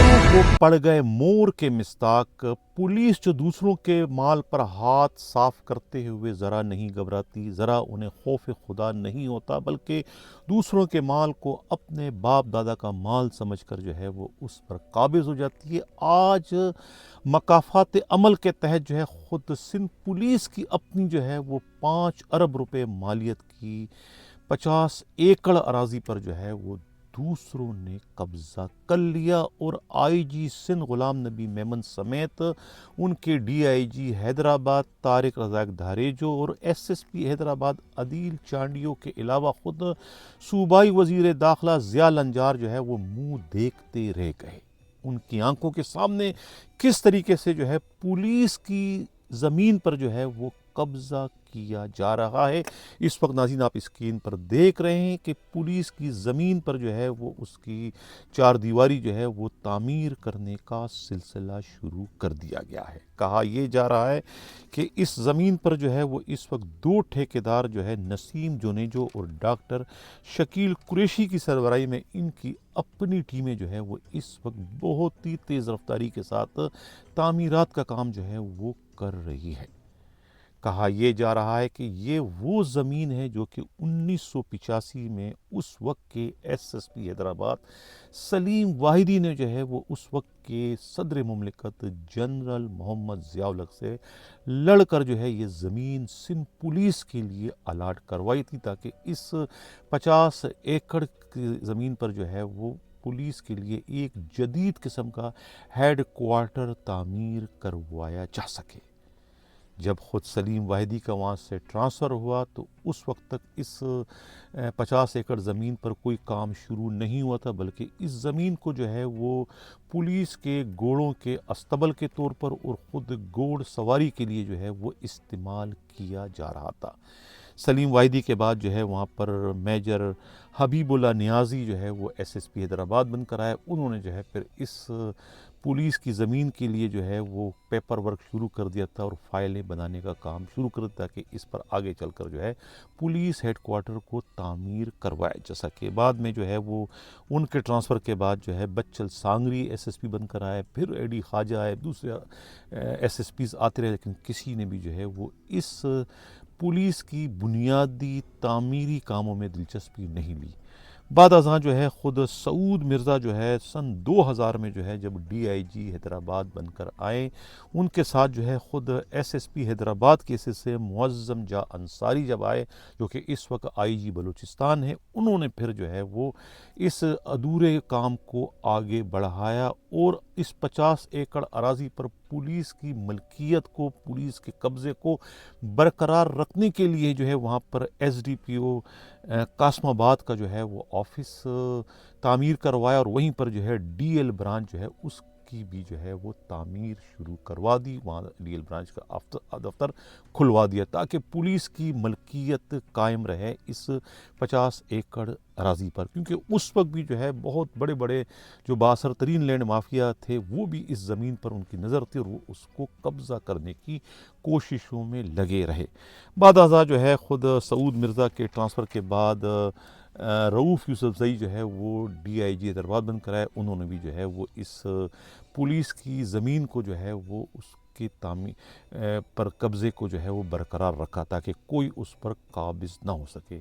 चोरों को पड़ गए मोर के मिस्ताक। पुलिस जो दूसरों के माल पर हाथ साफ करते हुए ज़रा नहीं घबराती, ज़रा उन्हें खौफ खुदा नहीं होता, बल्कि दूसरों के माल को अपने बाप दादा का माल समझकर जो है वो उस पर काबिज़ हो जाती है। आज मकाफ़ात अमल के तहत जो है ख़ुद सिंध पुलिस की अपनी जो है वो 5 अरब रुपए मालियत की 50 एकड़ अराज़ी पर जो है वो दूसरों ने कब्ज़ा कर लिया, और आईजी सिंध गुलाम नबी मेमन समेत उनके डीआईजी हैदराबाद तारिक रज़ाक धारेजो और एसएसपी हैदराबाद अदील चांडियो के अलावा ख़ुद सूबाई वज़ीर दाखिला ज़िया लंजार जो है वो मुंह देखते रह गए। उनकी आंखों के सामने किस तरीके से जो है पुलिस की ज़मीन पर जो है वो कब्ज़ा किया जा रहा है। इस वक्त नाज़रीन आप स्क्रीन पर देख रहे हैं कि पुलिस की ज़मीन पर जो है वो उसकी चार दीवारी जो है वो तामीर करने का सिलसिला शुरू कर दिया गया है। कहा यह जा रहा है कि इस ज़मीन पर जो है वो इस वक्त 2 ठेकेदार जो है नसीम जोनेजो और डॉक्टर शकील कुरैशी की सरबराही में इनकी अपनी टीमें जो है वो इस वक्त बहुत ही तेज़ रफ्तारी के साथ तामीरात का काम जो है वो कर रही है। कहा यह जा रहा है कि ये वो ज़मीन है जो कि 1985 में उस वक्त के एसएसपी हैदराबाद सलीम वाहिदी ने जो है वो उस वक्त के सदर मुमलिकत जनरल मोहम्मद ज़ियाउल हक से लड़कर जो है ये ज़मीन सिंध पुलिस के लिए अलाट करवाई थी, ताकि इस 50 एकड़ की ज़मीन पर जो है वो पुलिस के लिए एक जदीद किस्म का हेड क्वार्टर तामीर करवाया जा सके। जब ख़ुद सलीम वाहिदी का वहाँ से ट्रांसफ़र हुआ तो उस वक्त तक इस 50 एकड़ ज़मीन पर कोई काम शुरू नहीं हुआ था, बल्कि इस ज़मीन को जो है वो पुलिस के घोड़ों के अस्तबल के तौर पर और ख़ुद घोड़ सवारी के लिए जो है वो इस्तेमाल किया जा रहा था। सलीम वाहिदी के बाद जो है वहाँ पर मेजर हबीबुल्ला नियाज़ी जो है वो एसएसपी हैदराबाद बनकर आए। उन्होंने जो है फिर इस पुलिस की ज़मीन के लिए जो है वो पेपर वर्क शुरू कर दिया था और फाइलें बनाने का काम शुरू कर दिया, ताकि इस पर आगे चलकर जो है पुलिस हेड क्वार्टर को तामीर करवाया जा सके। बाद में जो है वो उनके ट्रांसफ़र के बाद जो है बच्चल सांगरी एसएसपी बनकर आए, फिर एडी ख्वाजा आए, दूसरे एसएसपीज़ आते रहे, लेकिन किसी ने भी जो है वो इस पुलिस की बुनियादी तामीरी कामों में दिलचस्पी नहीं ली। बाद अज़ां जो है ख़ुद सऊद मिर्ज़ा जो है सन 2000 में जो है जब डीआईजी हैदराबाद बनकर आए, उनके साथ जो है ख़ुद एसएसपी हैदराबाद के से मुअज़्ज़म जा अंसारी जब आए, जो कि इस वक्त आईजी बलूचिस्तान है, उन्होंने फिर जो है वो इस अधूरे काम को आगे बढ़ाया और इस 50 एकड़ अराज़ी पर पुलिस की मलकियत को, पुलिस के कब्ज़े को बरकरार रखने के लिए जो है वहाँ पर एसडीपीओ कासमाबाद का जो है वो ऑफिस तामीर करवाया, और वहीं पर जो है डीएल ब्रांच जो है उसकी भी जो है वो तामीर शुरू करवा दी। वहाँ डीएल ब्रांच का दफ्तर खुलवा दिया, ताकि पुलिस की मलकियत कायम रहे इस 50 एकड़ अराज़ी पर, क्योंकि उस वक्त भी जो है बहुत बड़े बड़े जो बासर तरीन लैंड माफिया थे वो भी इस ज़मीन पर उनकी नज़र थी और वो उसको कब्ज़ा करने की कोशिशों में लगे रहे। बाद अज़ा जो है ख़ुद सऊद मिर्ज़ा के ट्रांसफ़र के बाद रऊफ़ यूसुफ़ज़ई जो है वो डीआईजी हैदराबाद बनकर आए। उन्होंने भी जो है वो इस पुलिस की ज़मीन को जो है वो उसकी पर कब्ज़े को जो है वो बरकरार रखा, ताकि कोई उस पर काबिज़ ना हो सके।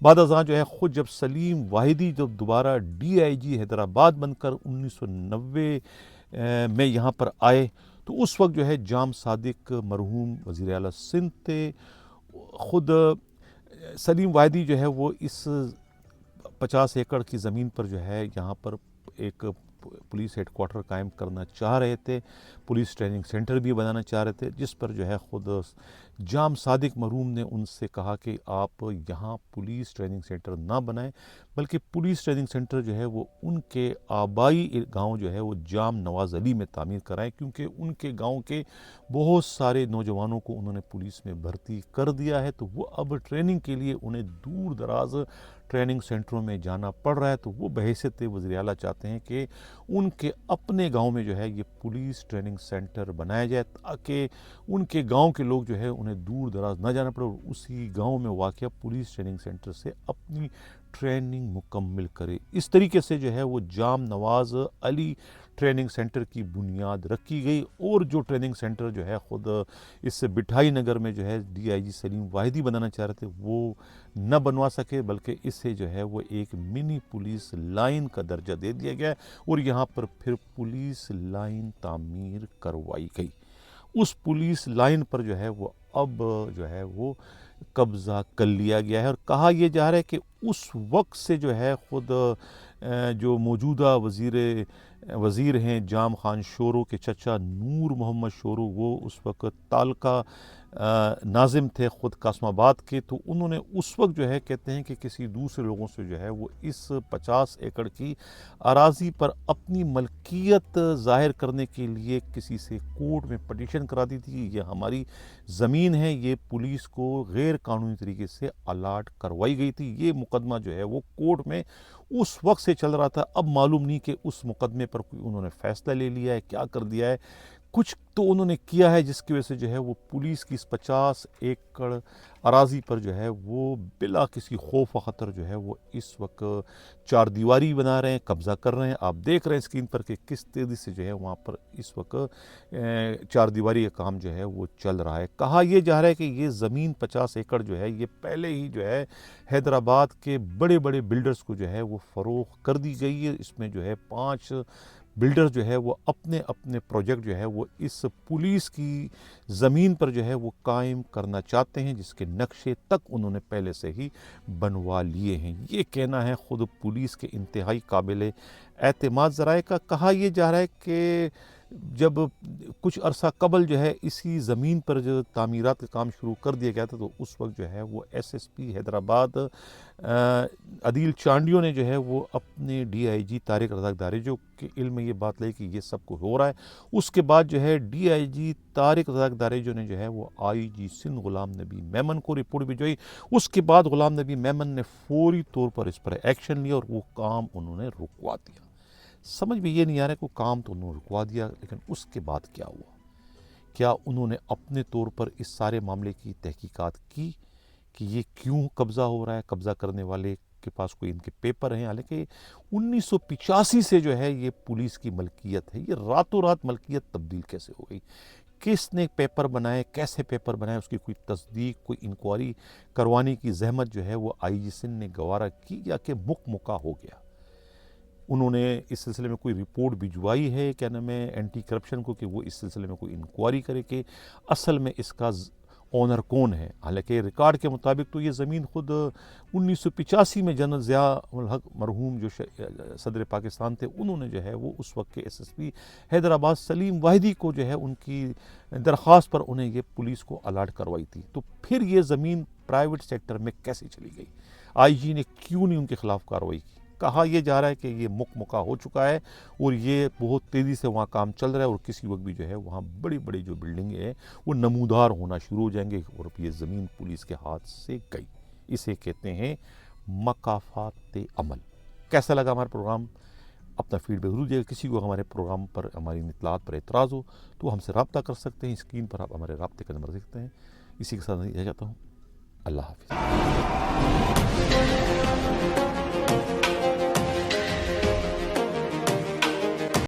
बाद अज़ां जो है ख़ुद जब सलीम वाहिदी जब दोबारा डीआईजी हैदराबाद बनकर 1990 में यहाँ पर आए, तो उस वक्त जो है जाम सादिक मरहूम वज़ीर आला सिंध थे। ख़ुद सलीम वाहिदी जो है वो इस 50 एकड़ की ज़मीन पर जो है यहाँ पर एक पुलिस हेड क्वार्टर कायम करना चाह रहे थे, पुलिस ट्रेनिंग सेंटर भी बनाना चाह रहे थे, जिस पर जो है ख़ुद जाम सादिक मरहूम ने उनसे कहा कि आप यहाँ पुलिस ट्रेनिंग सेंटर ना बनाएं, बल्कि पुलिस ट्रेनिंग सेंटर जो है वो उनके आबाई गांव जो है वो जाम नवाज़ अली में तामीर कराएं, क्योंकि उनके गांव के बहुत सारे नौजवानों को उन्होंने पुलिस में भर्ती कर दिया है, तो वो अब ट्रेनिंग के लिए उन्हें दूर दराज ट्रेनिंग सेंटरों में जाना पड़ रहा है। तो वो बहैसियत वज़ीर आला चाहते हैं कि उनके अपने गांव में जो है ये पुलिस ट्रेनिंग सेंटर बनाया जाए, ताकि उनके गांव के लोग जो है उन्हें दूर दराज ना जाना पड़े और उसी गांव में वाक़या पुलिस ट्रेनिंग सेंटर से अपनी ट्रेनिंग मुकम्मल करे। इस तरीके से जो है वो जाम नवाज़ अली ٹریننگ سینٹر کی بنیاد رکھی گئی، اور جو ٹریننگ سینٹر جو ہے خود اس بٹھائی نگر میں جو ہے ڈی آئی جی سلیم واحدی بنانا چاہ رہے تھے وہ نہ بنوا سکے، بلکہ اسے جو ہے وہ ایک منی پولیس لائن کا درجہ دے دیا گیا، اور یہاں پر پھر پولیس لائن تعمیر کروائی گئی۔ اس پولیس لائن پر جو ہے وہ اب جو ہے وہ قبضہ کر لیا گیا ہے، اور کہا یہ جا رہا ہے کہ اس وقت سے جو ہے خود جو موجودہ وزیر ہیں جام خان شورو کے چچا نور محمد شورو، وہ اس وقت تعلقہ ناظم تھے خود قاسم آباد کے، تو انہوں نے اس وقت جو ہے کہتے ہیں کہ کسی دوسرے لوگوں سے جو ہے وہ اس 50 ایکڑ کی اراضی پر اپنی ملکیت ظاہر کرنے کے لیے کسی سے کورٹ میں پٹیشن کرا دی تھی، یہ ہماری زمین ہے، یہ پولیس کو غیر قانونی طریقے سے الاٹ کروائی گئی تھی۔ یہ مقدمہ جو ہے وہ کورٹ میں اس وقت سے چل رہا تھا، اب معلوم نہیں کہ اس مقدمے پر کوئی انہوں نے فیصلہ لے لیا ہے، کیا کر دیا ہے، کچھ تو انہوں نے کیا ہے جس کی وجہ سے جو ہے وہ پولیس کی اس 50 ایکڑ اراضی پر جو ہے وہ بلا کسی خوف و خطر جو ہے وہ اس وقت چار دیواری بنا رہے ہیں، قبضہ کر رہے ہیں۔ آپ دیکھ رہے ہیں اسکرین پر کہ کس تیزی سے جو ہے وہاں پر اس وقت چار دیواری کا کام جو ہے وہ چل رہا ہے۔ کہا یہ جا رہا ہے کہ یہ زمین 50 ایکڑ جو ہے یہ پہلے ہی جو ہے حیدرآباد کے بڑے بڑے بلڈرز کو جو ہے وہ فروخت کر دی گئی ہے۔ اس میں جو ہے 5 بلڈر جو ہے وہ اپنے اپنے پروجیکٹ جو ہے وہ اس پولیس کی زمین پر جو ہے وہ قائم کرنا چاہتے ہیں، جس کے نقشے تک انہوں نے پہلے سے ہی بنوا لیے ہیں۔ یہ کہنا ہے خود پولیس کے انتہائی قابل اعتماد ذرائع کا۔ کہا یہ جا رہا ہے کہ جب کچھ عرصہ قبل جو ہے اسی زمین پر جو تعمیرات کا کام شروع کر دیا گیا تھا، تو اس وقت جو ہے وہ ایس ایس پی حیدرآباد عدیل چانڈیو نے جو ہے وہ اپنے ڈی آئی جی طارق رزاق داریجو کے علم میں یہ بات لائی کہ یہ سب کو ہو رہا ہے۔ اس کے بعد جو ہے ڈی آئی جی طارق رزاق داریجو نے جو ہے وہ آئی جی سندھ غلام نبی میمن کو رپورٹ بھجوائی۔ اس کے بعد غلام نبی میمن نے فوری طور پر اس پر ایکشن لیا اور وہ کام انہوں نے رکوا دیا۔ سمجھ میں یہ نہیں آ رہا کہ کام تو انہوں نے رکوا دیا، لیکن اس کے بعد کیا ہوا؟ کیا انہوں نے اپنے طور پر اس سارے معاملے کی تحقیقات کی کہ یہ کیوں قبضہ ہو رہا ہے؟ قبضہ کرنے والے کے پاس کوئی ان کے پیپر ہیں؟ حالانکہ 1985 سے جو ہے یہ پولیس کی ملکیت ہے، یہ راتوں رات ملکیت تبدیل کیسے ہو گئی؟ کس نے پیپر بنائے، کیسے پیپر بنائے، اس کی کوئی تصدیق، کوئی انکوائری کروانے کی زحمت جو ہے وہ آئی جی سندھ نے گوارا کی، یا کہ مکہ ہو گیا؟ انہوں نے اس سلسلے میں کوئی رپورٹ بھجوائی ہے کیا نام ہے اینٹی کرپشن کو کہ وہ اس سلسلے میں کوئی انکوائری کرے کہ اصل میں اس کا اونر کون ہے؟ حالانکہ ریکارڈ کے مطابق تو یہ زمین خود 1985 میں جنرل ضیاء الحق مرحوم جو صدر پاکستان تھے، انہوں نے جو ہے وہ اس وقت کے ایس ایس پی حیدرآباد سلیم واحدی کو جو ہے ان کی درخواست پر انہیں یہ پولیس کو الاٹ کروائی تھی۔ تو پھر یہ زمین پرائیویٹ سیکٹر میں کیسے چلی گئی؟ آئی جی نے کیوں نہیں ان کے خلاف کارروائی کی؟ کہا یہ جا رہا ہے کہ یہ مکہ ہو چکا ہے اور یہ بہت تیزی سے وہاں کام چل رہا ہے، اور کسی وقت بھی جو ہے وہاں بڑی بڑی جو بلڈنگیں ہیں وہ نمودار ہونا شروع ہو جائیں گے، اور یہ زمین پولیس کے ہاتھ سے گئی۔ اسے کہتے ہیں مکافات عمل۔ کیسا لگا ہمارا پروگرام؟ اپنا فیڈ بیک ضرور دیجیے گا۔ کسی کو ہمارے پروگرام پر، ہماری اطلاعات پر اعتراض ہو تو ہم سے رابطہ کر سکتے ہیں، اسکرین پر آپ ہمارے رابطے کا نمبر دیکھ سکتے ہیں۔ اسی کے ساتھ میں رہ جاتا ہوں۔ اللہ حافظ۔